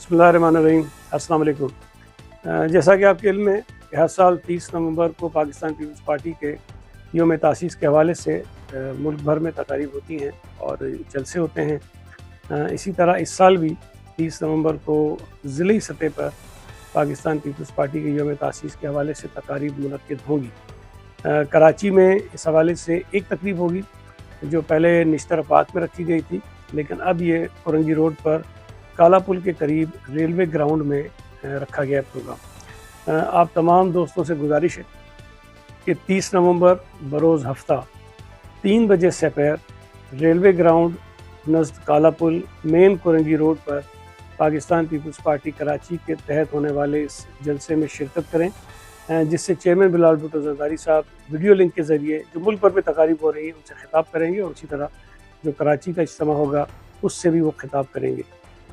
बिस्मिल्लाहिर्रहमानिर्रहीम। अस्सलाम वालेकुम। जैसा कि आपके इल्म में कि हर साल 30 नवंबर को पाकिस्तान पीपल्स पार्टी के योम तासीस के हवाले से मुल्क भर में तकारीब होती हैं और जलसे होते हैं। इसी तरह इस साल भी 30 नवंबर को ज़िली सतह पर पाकिस्तान पीपल्स पार्टी के योम तासीस के हवाले से तकारीब मुनक्किद होंगी। कराची में इस हवाले से एक तकरीब होगी जो पहले निश्तर आफाक में रखी गई थी, लेकिन अब ये कोरंगी रोड पर काला पुल के करीब रेलवे ग्राउंड में रखा गया प्रोग्राम। आप तमाम दोस्तों से गुजारिश है कि 30 नवंबर बरोज़ हफ्ता 3 बजे सपहर रेलवे ग्राउंड नज़द काला पुल मेन कोरंगी रोड पर पाकिस्तान पीपल्स पार्टी कराची के तहत होने वाले इस जलसे में शिरकत करें, जिससे चेयरमैन बिलाल भुट्टो ज़रदारी साहब वीडियो लिंक के ज़रिए जो मुल्क भर में तकारीब हो रही है उनसे खिताब करेंगे और उसी तरह जो कराची का इज्तिमा होगा उससे भी वो खिताब करेंगे।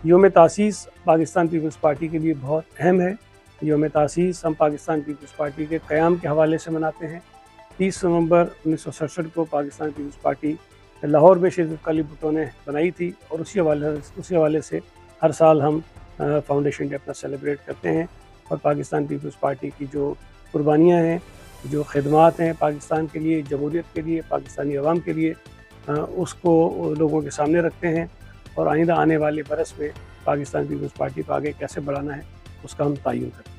योम तासीस पाकिस्तान पीपल्स पार्टी के लिए बहुत अहम है। योम तासीस हम पाकिस्तान पीपल्स पार्टी के क़याम के हवाले से मनाते हैं। 30 नवंबर 1967 को पाकिस्तान पीपल्स पार्टी लाहौर में शेख ज़ुल्फ़िकार अली भुट्टो ने बनाई थी और उसी हवाले से हर साल हम फाउंडेशन डे अपना सेलिब्रेट करते हैं और पाकिस्तान पीपल्स पार्टी की जो कुर्बानियाँ हैं, जो खिदमात हैं पाकिस्तान के लिए, जमहूरियत के लिए, पाकिस्तानी अवाम के लिए, उसको लोगों के सामने रखते हैं और आइंदा आने वाले बरस में पाकिस्तान पीपल्स पार्टी को आगे कैसे बढ़ाना है उसका हम तयन करते हैं।